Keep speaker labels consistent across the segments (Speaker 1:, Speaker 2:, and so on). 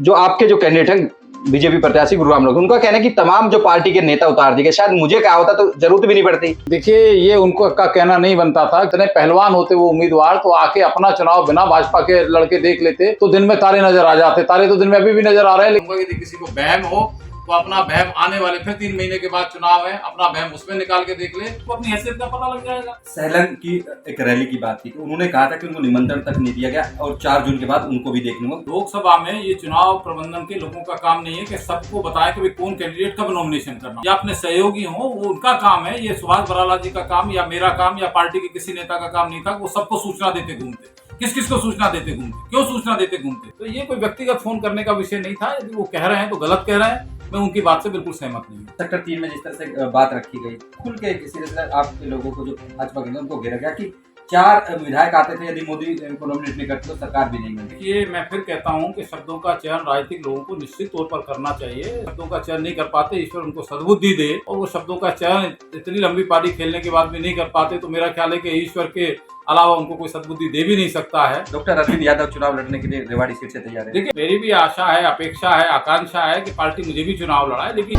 Speaker 1: जो आपके जो कैंडिडेट हैं बीजेपी प्रत्याशी गुरुग्राम लोग, उनका कहना है कि तमाम जो पार्टी के नेता उतार दिए गए, शायद मुझे क्या होता तो जरूरत भी नहीं पड़ती।
Speaker 2: देखिए, ये उनको का कहना नहीं बनता था। इतने पहलवान होते वो उम्मीदवार तो आके अपना चुनाव बिना भाजपा के लड़के देख लेते तो दिन में तारे नजर आ जाते। तारे तो दिन में अभी भी नजर आ रहे हैं। लेकिन यदि किसी को वहम हो तो अपना वहम आने वाले फिर 3 महीने के बाद चुनाव है, अपना वहम उसमें निकाल के देख ले तो अपनी हैसियत का पता लग जाएगा।
Speaker 3: सैलन की एक रैली की बात थी, उन्होंने कहा था कि उनको निमंत्रण तक नहीं दिया गया और 4 जून के बाद उनको भी देखने को।
Speaker 2: लोकसभा में ये चुनाव प्रबंधन के लोगों का काम नहीं है कि सबको बताए कि कौन कैंडिडेट कब नॉमिनेशन करना, या अपने सहयोगी हो वो उनका काम है। ये सुभाष बराला जी का काम या मेरा काम या पार्टी के किसी नेता का काम नहीं था। वो सबको सूचना देते घूमते, किस किस को सूचना देते घूमते, क्यों सूचना देते घूमते। तो ये कोई व्यक्तिगत फोन करने का विषय नहीं था। यदि वो कह रहे हैं तो गलत कह रहे हैं, मैं उनकी बात से बिल्कुल सहमत नहीं हूँ।
Speaker 3: सेक्टर 3 में जिस तरह से बात रखी गई, खुल के किसी तरह आपके लोगों को जो भाजपा के उनको घेरा गया कि 4 विधायक आते थे, यदि मोदी को नॉमिनेट नहीं करते तो सरकार भी नहीं बनती।
Speaker 2: ये मैं फिर कहता हूँ कि शब्दों का चयन राजनीतिक लोगों को निश्चित तौर पर करना चाहिए। शब्दों का चयन नहीं कर पाते, ईश्वर उनको सद्बुद्धि दे, और वो शब्दों का चयन इतनी लंबी पारी खेलने के बाद भी नहीं कर पाते तो मेरा ख्याल है कि ईश्वर के अलावा उनको कोई सद्बुद्धि दे भी नहीं सकता है।
Speaker 3: डॉक्टर अरविंद यादव चुनाव लड़ने के लिए रेवाड़ी सीट से तैयार है।
Speaker 2: देखिए, मेरी भी आशा है, अपेक्षा है, आकांक्षा है कि पार्टी मुझे भी चुनाव लड़ाए। लेकिन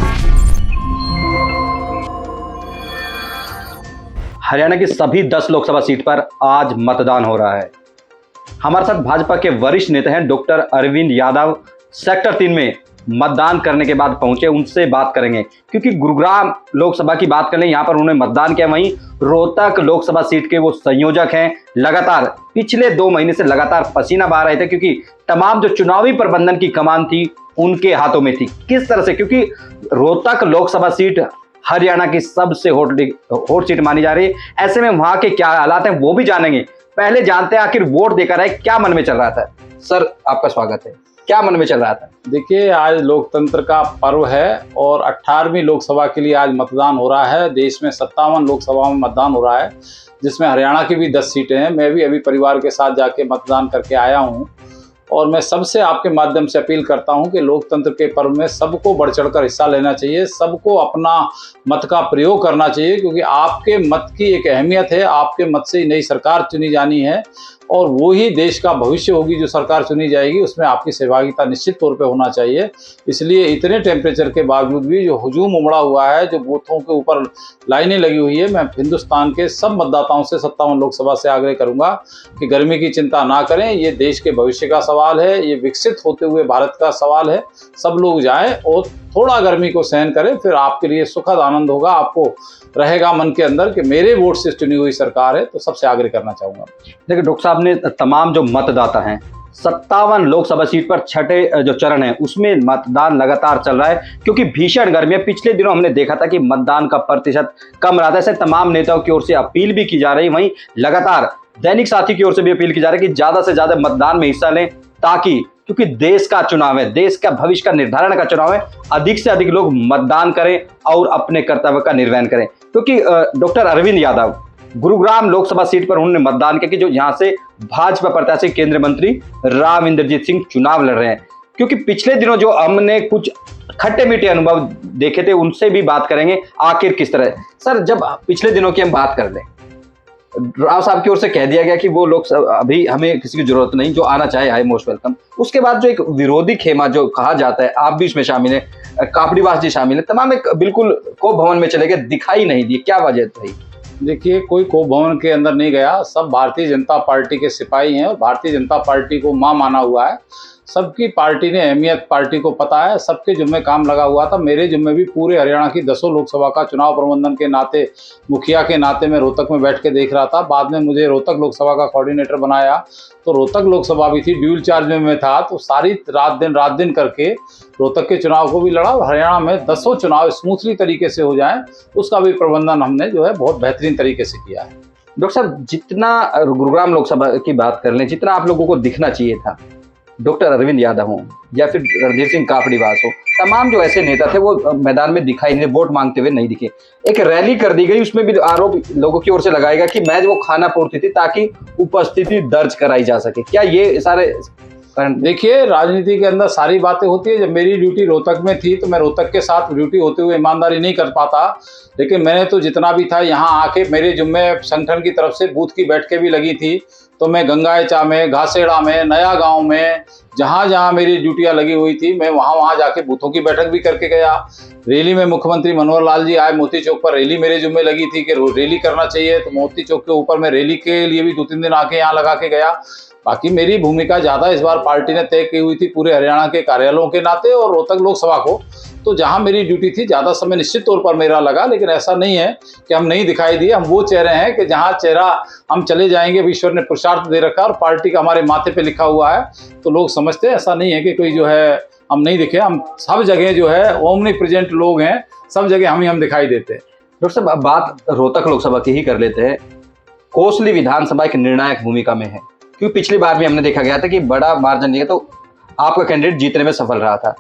Speaker 1: हरियाणा की सभी 10 लोकसभा सीट पर आज मतदान हो रहा है। हमारे साथ भाजपा के वरिष्ठ नेता हैं डॉक्टर अरविंद यादव, सेक्टर 3 में मतदान करने के बाद पहुंचे, उनसे बात करेंगे। क्योंकि गुरुग्राम लोकसभा की बात करें, यहाँ पर उन्होंने मतदान किया। वहीं रोहतक लोकसभा सीट के वो संयोजक हैं। लगातार पिछले 2 महीने से लगातार पसीना बहा रहे थे, क्योंकि तमाम जो चुनावी प्रबंधन की कमान थी उनके हाथों में थी। किस तरह से, क्योंकि रोहतक लोकसभा सीट हरियाणा की सबसे हॉट सीट मानी जा रही है। ऐसे में वहां के क्या हालात हैं वो भी जानेंगे। पहले जानते हैं आखिर वोट देकर आए क्या मन में चल रहा था। सर, आपका स्वागत है। क्या मन में चल रहा था?
Speaker 2: देखिए, आज लोकतंत्र का पर्व है और 18वीं लोकसभा के लिए आज मतदान हो रहा है। देश में 57 लोकसभा में मतदान हो रहा है, जिसमें हरियाणा की भी 10 सीटें हैं। मैं भी अभी परिवार के साथ जाके मतदान करके आया हूँ और मैं सबसे आपके माध्यम से अपील करता हूं कि लोकतंत्र के पर्व में सबको बढ़ चढ़कर हिस्सा लेना चाहिए, सबको अपना मत का प्रयोग करना चाहिए, क्योंकि आपके मत की एक अहमियत है। आपके मत से ही नई सरकार चुनी जानी है और वो ही देश का भविष्य होगी। जो सरकार चुनी जाएगी उसमें आपकी सहभागिता निश्चित तौर पे होना चाहिए। इसलिए इतने टेम्परेचर के बावजूद भी जो हुजूम उमड़ा हुआ है, जो बूथों के ऊपर लाइनें लगी हुई है, मैं हिंदुस्तान के सब मतदाताओं से 57 लोकसभा से आग्रह करूंगा कि गर्मी की चिंता ना करें। ये देश के भविष्य का सवाल है, ये विकसित होते हुए भारत का सवाल है। सब लोग जाएं और थोड़ा गर्मी को सहन करें, फिर आपके लिए सुखद आनंद होगा। आपको रहेगा मन के अंदर कि मेरे वोट से चुनी हुई सरकार है। तो सबसे आग्रह करना चाहूंगा।
Speaker 1: देखिए डॉक्टर साहब ने तमाम जो मतदाता हैं 57 लोकसभा सीट पर छठे जो चरण है उसमें मतदान लगातार चल रहा है, क्योंकि भीषण गर्मी है। पिछले दिनों हमने देखा था कि मतदान का प्रतिशत कम रहा था। ऐसे तमाम नेताओं की ओर से अपील भी की जा रही है। वहीं लगातार दैनिक साथी की ओर से भी अपील की जा रही है कि ज्यादा से ज्यादा मतदान में हिस्सा लें, ताकि, क्योंकि देश का चुनाव है, देश का भविष्य का निर्धारण का चुनाव है, अधिक से अधिक लोग मतदान करें और अपने कर्तव्य का निर्वहन करें। क्योंकि डॉक्टर अरविंद यादव गुरुग्राम लोकसभा सीट पर उन्होंने मतदान किया कि जो यहाँ से भाजपा प्रत्याशी केंद्रीय मंत्री राव इंद्रजीत सिंह चुनाव लड़ रहे हैं। क्योंकि पिछले दिनों जो हमने कुछ खट्टे मीठे अनुभव देखे थे उनसे भी बात करेंगे आखिर किस तरह। सर, जब पिछले दिनों की हम बात कर लें, राव साहब की ओर से कह दिया गया कि वो लोग अभी हमें किसी की जरूरत नहीं, जो आना चाहे आए, मोस्ट वेलकम। उसके बाद जो एक विरोधी खेमा जो कहा जाता है, आप भी इसमें शामिल है, कापड़ीवास जी शामिल है, तमाम एक बिल्कुल को भवन में चले गए, दिखाई नहीं दिए, क्या वजह थी?
Speaker 2: देखिए, कोई को भवन के अंदर नहीं गया। सब भारतीय जनता पार्टी के सिपाही हैं और भारतीय जनता पार्टी को मां माना हुआ है। सबकी पार्टी ने अहमियत, पार्टी को पता है, सबके जिम्मे काम लगा हुआ था। मेरे जिम्मे भी पूरे हरियाणा की 10 लोकसभा का चुनाव प्रबंधन के नाते, मुखिया के नाते मैं रोहतक में बैठ के देख रहा था। बाद में मुझे रोहतक लोकसभा का कोऑर्डिनेटर बनाया तो रोहतक लोकसभा भी थी, ड्यूल चार्ज में मैं था। तो सारी रात दिन करके रोहतक के चुनाव को भी लड़ा और हरियाणा में 10 चुनाव स्मूथली तरीके से हो जाए उसका भी प्रबंधन हमने जो है बहुत बेहतरीन तरीके से किया है।
Speaker 1: डॉक्टर साहब, जितना गुरुग्राम लोकसभा की बात कर लें, जितना आप लोगों को दिखना चाहिए था, डॉक्टर अरविंद यादव हो या फिर रणधीर सिंह कापड़ीवास हो, तमाम जो ऐसे नेता थे वो मैदान में दिखाई नहीं, वोट मांगते हुए नहीं दिखे। एक रैली कर दी गई, उसमें भी आरोप लोगों की ओर से लगाएगा कि मैच वो खाना पूर्ति थी ताकि उपस्थिति दर्ज कराई जा सके। क्या ये सारे
Speaker 2: देखिए, राजनीति के अंदर सारी बातें होती है। जब मेरी ड्यूटी रोहतक में थी तो मैं रोहतक के साथ ड्यूटी होते हुए ईमानदारी नहीं कर पाता, लेकिन मैंने तो जितना भी था यहाँ आके मेरे जुम्मे संगठन की तरफ से बूथ की बैठकें भी लगी थी। तो मैं गंगाईचा में, घासेड़ा में, नया गांव में, जहां जहां मेरी ड्यूटियां लगी हुई थी मैं वहां जाके बूथों की बैठक भी करके गया। रैली में मुख्यमंत्री मनोहर लाल जी आए, मोती चौक पर रैली मेरे जुम्मे लगी थी कि रैली करना चाहिए, तो मोती चौक के ऊपर मैं रैली के लिए भी 2-3 दिन आके यहाँ लगा के गया। बाकी मेरी भूमिका ज़्यादा इस बार पार्टी ने तय की हुई थी पूरे हरियाणा के कार्यालयों के नाते और रोहतक लोकसभा को, तो जहां मेरी ड्यूटी थी ज़्यादा समय निश्चित तौर पर मेरा लगा। लेकिन ऐसा नहीं है कि हम नहीं दिखाई दिए, हम वो चेहरे हैं कि जहां चेहरा हम चले जाएंगे, ईश्वर ने पुरुषार्थ दे रखा है और पार्टी का हमारे माथे पे लिखा हुआ है, तो लोग समझते हैं। ऐसा नहीं है कि कोई जो है हम नहीं दिखे, हम सब जगह जो है ओमनी प्रेजेंट लोग हैं, सब जगह हम दिखाई देते हैं।
Speaker 1: डॉक्टर साहब, अब बात रोहतक लोकसभा की ही कर लेते हैं। कोसली विधानसभा एक निर्णायक भूमिका में है, क्योंकि पिछली बार भी हमने देखा गया था कि बड़ा मार्जिन नहीं है तो आपका कैंडिडेट जीतने में सफल रहा था।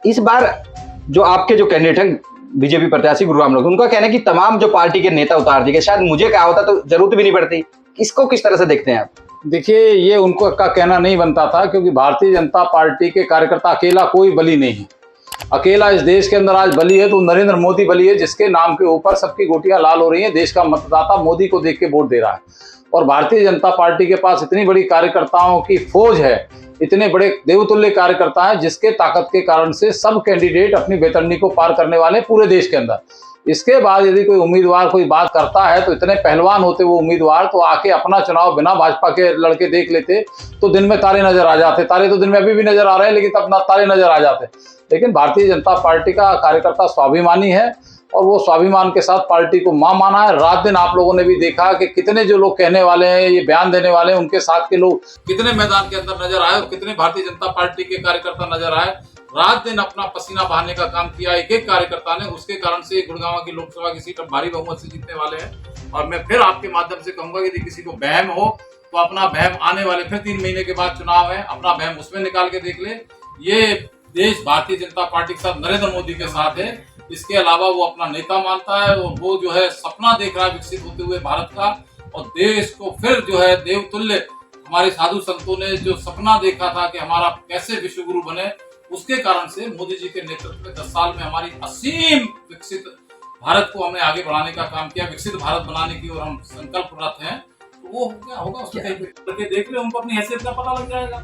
Speaker 1: इस बार जो आपके जो कैंडिडेट हैं बीजेपी प्रत्याशी गुरुराम लोग, उनका कहना है कि तमाम जो पार्टी के नेता उतार दिए गए, शायद मुझे कहा होता तो जरूरत भी नहीं पड़ती। इसको किस तरह से देखते हैं आप?
Speaker 2: देखिए, ये उनको का कहना नहीं बनता था, क्योंकि भारतीय जनता पार्टी के कार्यकर्ता अकेला कोई बली नहीं है। अकेला इस देश के अंदर आज बली है तो नरेंद्र मोदी बली है, जिसके नाम के ऊपर सबकी गोटियां लाल हो रही हैं। देश का मतदाता मोदी को देख के वोट दे रहा है और भारतीय जनता पार्टी के पास इतनी बड़ी कार्यकर्ताओं की फौज है, इतने बड़े देवतुल्य कार्यकर्ता हैं, जिसके ताकत के कारण से सब कैंडिडेट अपनी बेतरनी को पार करने वाले पूरे देश के अंदर। इसके बाद यदि कोई उम्मीदवार कोई बात करता है तो इतने पहलवान होते वो उम्मीदवार, तो आके अपना चुनाव बिना भाजपा के लड़के देख लेते तो दिन में तारे नजर आ जाते। तारे तो दिन में अभी भी नजर आ रहे हैं, लेकिन तब ना तारे नजर आ जाते। लेकिन भारतीय जनता पार्टी का कार्यकर्ता स्वाभिमानी है और वो स्वाभिमान के साथ पार्टी को मां माना है। रात दिन आप लोगों ने भी देखा कि कितने जो लोग कहने वाले हैं, ये बयान देने वाले हैं, उनके साथ के लोग कितने मैदान के अंदर नजर आए और कितने भारतीय जनता पार्टी के कार्यकर्ता नजर आए। रात दिन अपना पसीना बहाने का काम किया एक एक कार्यकर्ता ने। उसके कारण से गुड़गांव की लोकसभा की सीट अब भारी बहुमत से जीतने वाले हैं। और मैं फिर आपके माध्यम से कहूंगा कि यदि किसी को बहम हो तो अपना बहम आने वाले फिर 3 महीने के बाद चुनाव है, अपना बहम उसमें निकाल के देख ले। ये देश भारतीय जनता पार्टी के साथ नरेंद्र मोदी के साथ है। इसके अलावा वो अपना नेता मानता है और वो जो है सपना देख रहा है विकसित होते हुए भारत का, और देश को फिर जो है देवतुल्य हमारे साधु संतों ने जो सपना देखा था कि हमारा कैसे विश्व गुरु बने, उसके कारण से मोदी जी के नेतृत्व में 10 साल में हमारी असीम विकसित भारत को हमने आगे बढ़ाने का काम किया। विकसित भारत बनाने की और हम संकल्परत हैं। तो वो होगा उसके करके देख ले, उनको अपनी हैसियत का पता लग जाएगा।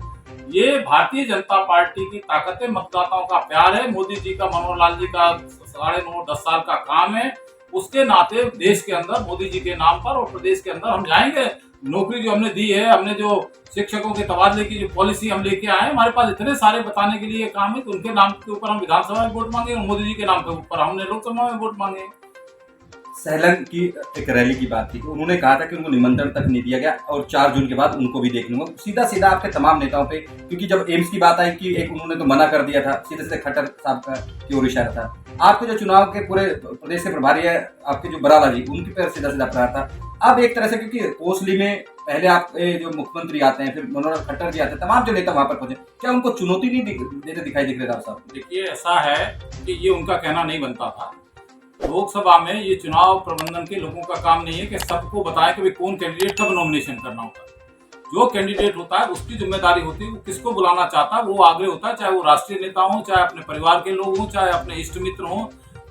Speaker 2: ये भारतीय जनता पार्टी की ताकत है, मतदाताओं का प्यार है, मोदी जी का, मनोहर लाल जी का 9.5-10 साल का काम है। उसके नाते देश के अंदर मोदी जी के नाम पर और प्रदेश के अंदर हम जाएंगे। नौकरी जो हमने दी है, हमने जो शिक्षकों के तबादले की जो पॉलिसी हम लेके आए, हमारे पास इतने सारे बताने के लिए काम है कि उनके नाम के ऊपर हम विधानसभा में वोट मांगे और मोदी जी के नाम के ऊपर हमने लोकसभा में वोट मांगे।
Speaker 3: सहलन की एक रैली की बात थी, उन्होंने कहा था कि उनको निमंत्रण तक नहीं दिया गया और 4 जून के बाद उनको भी देख लूंगा। सीधा सीधा आपके तमाम नेताओं पे, क्योंकि जब एम्स की बात आई कि एक उन्होंने तो मना कर दिया था, सीधे सीधे खट्टर साहब का की ओर इशारा था। आपके जो चुनाव के पूरे प्रदेश के प्रभारी है, आपके जो बराला जी, उनके पर सीधा सीधा प्रहार था। अब एक तरह से, क्योंकि कोसली में पहले आप जो मुख्यमंत्री आते हैं, फिर मनोहर खट्टर जी आते हैं, तमाम जो नेता वहां पर पहुंचे, क्या उनको चुनौती नहीं देते दिखाई दिख रहे साहब?
Speaker 2: देखिए, ऐसा है कि ये उनका कहना नहीं बनता था। लोकसभा में ये चुनाव प्रबंधन के लोगों का काम नहीं है कि सबको बताएं कि भाई कौन कैंडिडेट कब नॉमिनेशन करना होता है। जो कैंडिडेट होता है उसकी जिम्मेदारी होती है, वो किसको बुलाना चाहता है वो आगे होता है, चाहे वो राष्ट्रीय नेता हो, चाहे अपने परिवार के लोग हों, चाहे अपने इष्ट मित्र हों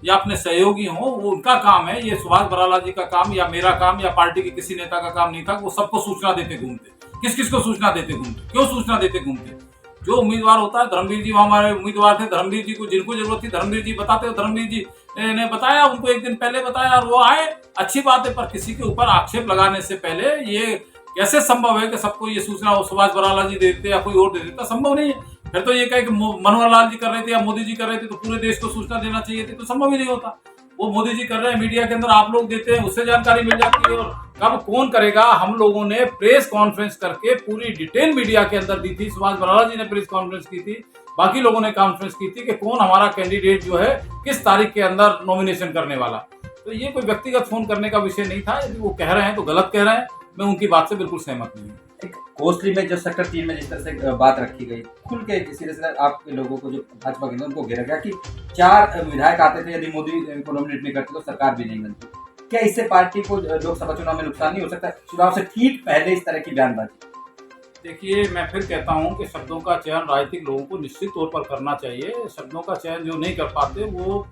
Speaker 2: या अपने सहयोगी हों, वो उनका काम है। ये सुभाष बराला जी का काम या मेरा काम या पार्टी के किसी नेता का काम नहीं था। वो सबको सूचना देते घूमते। किस किस को सूचना देते घूमते, क्यों सूचना देते घूमते? जो उम्मीदवार होता है, धर्मवीर जी हमारे उम्मीदवार थे, धर्मवीर जी को जिनको जरूरत थी धर्मवीर जी बताते हो, धर्मवीर जी ने बताया, उनको एक दिन पहले बताया और वो आए। अच्छी बात है, पर किसी के ऊपर आक्षेप लगाने से पहले ये कैसे संभव है कि सबको ये सूचना सुभाष बराला जी दे देते या कोई और दे देता? संभव नहीं है। फिर तो ये कहे कि मनोहर लाल जी कर रहे थे या मोदी जी कर रहे थे तो पूरे देश को सूचना देना चाहिए थी, तो संभव ही नहीं होता। वो मोदी जी कर रहे हैं, मीडिया के अंदर आप लोग देते हैं, उससे जानकारी मिल जाती है। और कब कौन करेगा, हम लोगों ने प्रेस कॉन्फ्रेंस करके पूरी डिटेल मीडिया के अंदर दी थी। सुभाष बराला जी ने प्रेस कॉन्फ्रेंस की थी, बाकी लोगों ने कॉन्फ्रेंस की थी कि कौन हमारा कैंडिडेट जो है किस तारीख के अंदर नॉमिनेशन करने वाला। तो ये कोई व्यक्तिगत फोन करने का विषय नहीं था। यदि वो कह रहे हैं तो गलत कह रहे हैं, मैं उनकी बात से बिल्कुल सहमत नहीं हूँ।
Speaker 3: एक कोसली में जो सेक्टर 3 में जिस तरह से बात रखी गई, खुल के सीरियसली आपके लोगों को जो भाजपा के उनको घेरा गया कि 4 विधायक आते थे, यदि मोदी को नॉमिनेट नहीं करते तो सरकार भी नहीं बनती। क्या इससे पार्टी को लोकसभा चुनाव में नुकसान नहीं हो सकता? चुनाव से ठीक पहले इस तरह की बयानबाजी।
Speaker 2: देखिए, मैं फिर कहता हूं कि शब्दों का चयन राजनीतिक लोगों को निश्चित तौर पर करना चाहिए। शब्दों का चयन जो नहीं कर पाते वो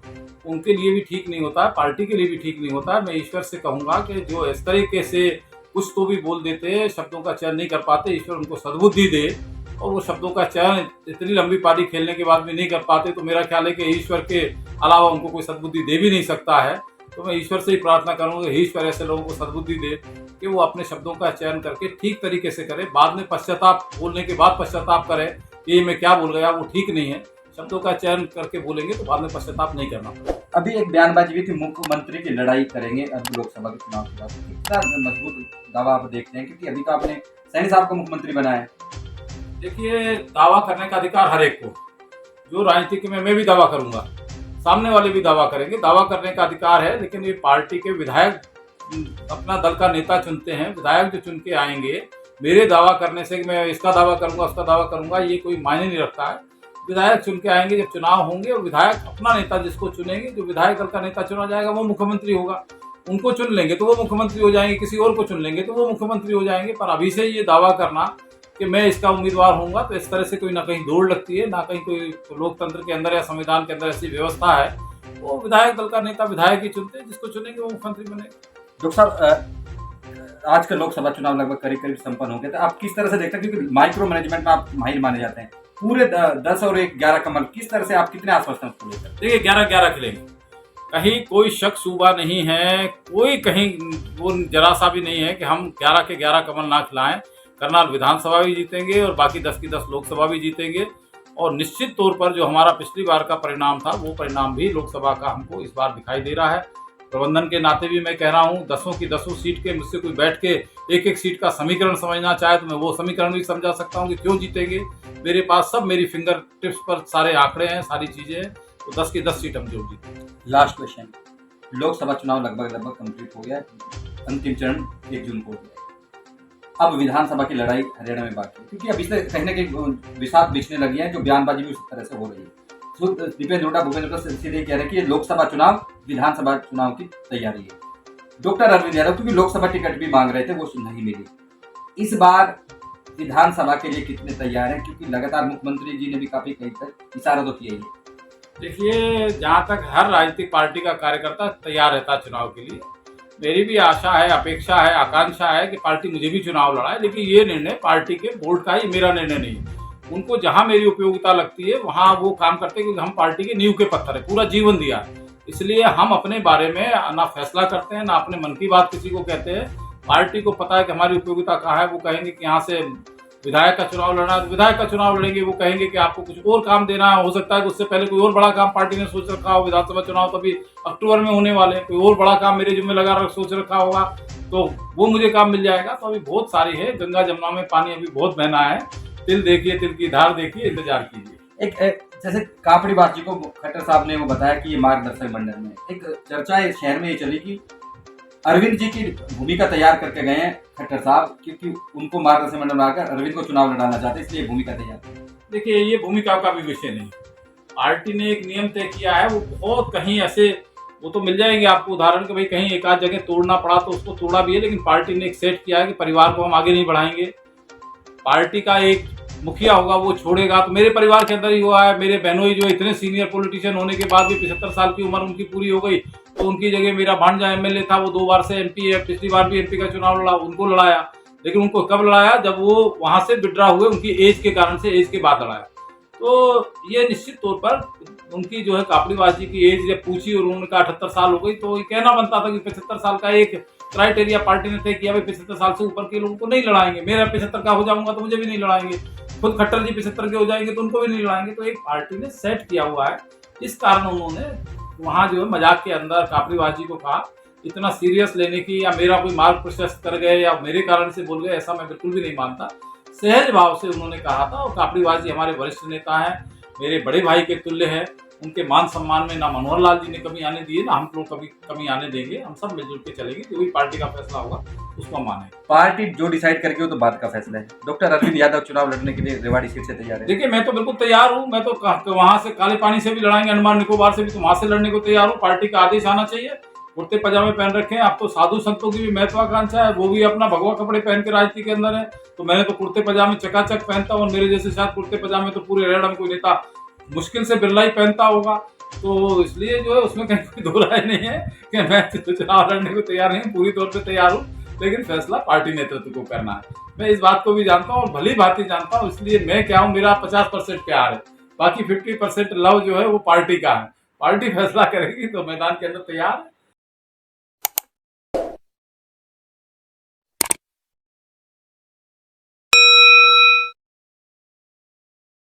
Speaker 2: उनके लिए भी ठीक नहीं होता है, पार्टी के लिए भी ठीक नहीं होता है। मैं ईश्वर से कहूंगा कि जो इस तरीके से कुछ तो भी बोल देते, शब्दों का चयन नहीं कर पाते। ईश्वर उनको सद्बुद्धि दे और वो शब्दों का चयन इतनी लंबी पारी खेलने के बाद भी नहीं कर पाते, तो मेरा ख्याल है कि ईश्वर के अलावा उनको कोई सद्बुद्धि दे भी नहीं सकता है। तो मैं ईश्वर से ही प्रार्थना करूँगा कि ईश्वर ऐसे लोगों को सद्बुद्धि दे कि वो अपने शब्दों का चयन करके ठीक तरीके से करें, बाद में पश्चाताप, बोलने के बाद पश्चाताप करें कि ये मैं क्या बोल गया, वो ठीक नहीं है। शब्दों का चयन करके बोलेंगे तो बाद में पश्चाताप नहीं करना पड़ेगा।
Speaker 3: अभी एक बयानबाजी भी थी, मुख्यमंत्री की लड़ाई करेंगे अब लोकसभा के चुनाव के बाद। कितना मजबूत दावा आप देखते हैं, क्योंकि अभी तो आपने सैनी साहब को मुख्यमंत्री बनाया है।
Speaker 2: देखिए, दावा करने का अधिकार हर एक को, जो राजनीतिक में मैं भी दावा करूंगा, सामने वाले भी दावा करेंगे, दावा करने का अधिकार है। लेकिन ये पार्टी के विधायक अपना दल का नेता चुनते हैं, विधायक जो चुन के आएंगे, मेरे दावा करने से कि मैं इसका दावा करूंगा उसका दावा करूंगा, ये कोई मायने नहीं रखता है। विधायक चुन के आएंगे जब चुनाव होंगे, और विधायक अपना नेता जिसको चुनेंगे, जो विधायक दल का नेता चुना जाएगा वो मुख्यमंत्री होगा। उनको चुन लेंगे तो वो मुख्यमंत्री हो जाएंगे, किसी और को चुन लेंगे तो वो मुख्यमंत्री हो जाएंगे। पर अभी से ये दावा करना कि मैं इसका उम्मीदवार होऊंगा, तो इस तरह से कोई ना कहीं दौड़ लगती है, ना कहीं कोई लोकतंत्र के अंदर या संविधान के अंदर ऐसी व्यवस्था है। वो विधायक दल का नेता विधायक ही चुनते हैं, जिसको चुनेंगे वो मुख्यमंत्री बनेगा।
Speaker 3: डॉक्टर साहब, आज का लोकसभा चुनाव लगभग करीब करीब संपन्न हो गया था। आप किस तरह से देखते हैं, क्योंकि माइक्रो मैनेजमेंट में आप माहिर माने जाते हैं, पूरे 10 और 11 कमल, किस तरह से आप कितने आश्वस्त हैं उसको लेकर?
Speaker 2: देखिए, 11-11 खिलेंगे, कहीं कोई शक शुबा नहीं है, कोई कहीं वो जरा सा भी नहीं है कि हम 11 के 11 कमल ना खिलाएं। करनाल विधानसभा भी जीतेंगे और बाकी 10 की 10 लोकसभा भी जीतेंगे। और निश्चित तौर पर जो हमारा पिछली बार का परिणाम था, वो परिणाम भी लोकसभा का हमको इस बार दिखाई दे रहा है। प्रबंधन के नाते भी मैं कह रहा हूँ, 10 की 10 सीट के मुझसे कोई बैठ के एक एक सीट का समीकरण समझना चाहे तो मैं वो समीकरण भी समझा सकता हूँ कि क्यों जीतेंगे। मेरे पास सब मेरी फिंगर टिप्स पर सारे आंकड़े हैं, सारी चीज़ें हैं, तो 10 की 10 सीट हम जरूर जीतेंगे।
Speaker 3: लास्ट क्वेश्चन, लोकसभा चुनाव लगभग कंप्लीट हो गया, अंतिम चरण 1 जून को हो गया। अब विधानसभा की लड़ाई हरियाणा में बाकी है, क्योंकि अभी से कहीं ना कहीं विषाद बिछने लगी है, जो बयानबाजी भी उस तरह से हो रही है। तो दीपेंद्र हुड्डा भूपेंद्र से सीधे कह रहे हैं कि ये लोकसभा चुनाव विधानसभा चुनाव की तैयारी है। डॉक्टर अरविंद यादव, क्योंकि लोकसभा टिकट भी मांग रहे थे, वो नहीं मिली। इस बार विधानसभा के लिए कितने तैयार हैं, क्योंकि लगातार मुख्यमंत्री जी ने भी काफी कहीं तक इशारा तो किया ही है।
Speaker 2: देखिए, जहाँ तक हर राजनीतिक पार्टी का कार्यकर्ता तैयार रहता है चुनाव के लिए, मेरी भी आशा है, अपेक्षा है, आकांक्षा है कि पार्टी मुझे भी चुनाव लड़ाए। लेकिन ये निर्णय पार्टी के बोर्ड का ही, मेरा निर्णय नहीं है। उनको जहाँ मेरी उपयोगिता लगती है वहाँ वो काम करते हैं, क्योंकि हम पार्टी के नींव के पत्थर है, पूरा जीवन दिया है। इसलिए हम अपने बारे में ना फैसला करते हैं, ना अपने मन की बात किसी को कहते हैं। पार्टी को पता है कि हमारी उपयोगिता कहाँ है। वो कहेंगे कि यहाँ से विधायक का चुनाव लड़ना है तो विधायक का चुनाव लड़ेंगे। वो कहेंगे कि आपको कुछ और काम देना है, हो सकता है कि उससे पहले कोई और बड़ा काम पार्टी ने सोच रखा हो। विधानसभा चुनाव तो अभी अक्टूबर में होने वाले हैं, कोई और बड़ा काम मेरे जिम्मे लगा सोच रखा होगा, तो वो मुझे काम मिल जाएगा। तो अभी बहुत सारी है, गंगा जमुना में पानी अभी बहुत बहना है। तिल देखिए, तिल की धार देखिए, इंतजार कीजिए।
Speaker 3: एक जैसे कापड़ी बाजी को खट्टर साहब ने वो बताया कि ये मार्गदर्शक मंडल में एक चर्चा है शहर में ये चली कि अरविंद जी की भूमिका तैयार करके गए हैं खट्टर साहब, क्योंकि उनको मार्गदर्शक मंडल में आकर अरविंद को चुनाव लड़ाना चाहते, इसलिए भूमिका तैयार।
Speaker 2: देखिए, ये भूमिका का भी विषय नहीं। पार्टी ने एक नियम तय किया है, वो बहुत कहीं ऐसे वो तो मिल जाएंगे आपको उदाहरण कि भाई कहीं एक आध जगह तोड़ना पड़ा तो उसको तोड़ा भी है। लेकिन पार्टी ने एक सेट किया है कि परिवार को हम आगे नहीं बढ़ाएंगे। पार्टी का एक मुखिया होगा, वो छोड़ेगा। तो मेरे परिवार के अंदर ही हुआ है, मेरे बहनोई जो इतने सीनियर पॉलिटिशियन होने के बाद भी 75 साल की उम्र उनकी पूरी हो गई, तो उनकी जगह मेरा भांजा एमएलए था, वो 2 बार से एमपी है, पिछली बार भी एमपी का चुनाव लड़ा, उनको लड़ाया। लेकिन उनको कब लड़ाया? जब वो वहां से विड्रा हुए, उनकी एज के कारण से, एज के बाद लड़ाया। तो ये निश्चित तौर पर उनकी जो है कापड़ीबाजी की एज जब पूछी और उन्होंने कहा 78 साल हो गई, तो ये कहना बनता था कि 75 साल का एक क्राइटेरिया पार्टी ने तय किया, भाई 75 साल से ऊपर के लोगों को नहीं लड़ाएंगे। मेरा 75 का हो जाऊंगा तो मुझे भी नहीं लड़ाएंगे, खुद खट्टर जी 75 के हो जाएंगे तो उनको भी नहीं लड़ाएंगे। तो एक पार्टी ने सेट किया हुआ है, इस कारण उन्होंने वहाँ जो है मजाक के अंदर कापड़ीबाजी को कहा। इतना सीरियस लेने की या मेरा कोई मार्ग प्रशस्त कर गए या मेरे कारण से बोल गए, ऐसा मैं बिल्कुल भी नहीं मानता। सहज भाव से उन्होंने कहा था। और कापड़ीबाजी हमारे वरिष्ठ नेता हैं, मेरे बड़े भाई के तुल्य है। उनके मान सम्मान में ना मनोहर लाल जी ने कमी आने दी है, ना हम लोग कभी कमी आने देंगे। हम सब मिलजुल के चलेंगे, जो भी पार्टी का फैसला होगा उसको माने।
Speaker 3: पार्टी जो डिसाइड करके वो तो बात का फैसला है। डॉक्टर अरविंद यादव चुनाव लड़ने के लिए रेवाड़ी सीट से तैयार है।
Speaker 2: देखिए, मैं तो बिल्कुल तैयार हूँ। मैं तो वहां से काले पानी से भी लड़ाएंगे, अंडमान निकोबार से भी, तो वहां से लड़ने को तैयार हूँ। पार्टी का आदेश आना चाहिए। कुर्ते पजामे पहन रखे हैं। अब तो साधु संतों की भी महत्वाकांक्षा है, वो भी अपना भगवा कपड़े पहन के राजनीति के अंदर है। तो मैंने तो कुर्ते पजामे चकाचक पहनता हूँ, और मेरे जैसे शायद कुर्ते पजामे तो पूरे हरियाणा में कोई नेता मुश्किल से बिरला ही पहनता होगा। तो इसलिए जो है उसमें कहीं कोई दो राय नहीं है कि मैं चुनाव लड़ने को तैयार नहीं हूँ, पूरी तौर पे तैयार हूँ। लेकिन फैसला पार्टी नेतृत्व को करना है। मैं इस बात को भी जानता हूँ और भली भांति जानता हूँ, इसलिए मैं क्या हूँ, मेरा 50% प्यार है, बाकी 50% लव जो है वो पार्टी का है। पार्टी फैसला करेगी तो मैदान के अंदर तैयार है।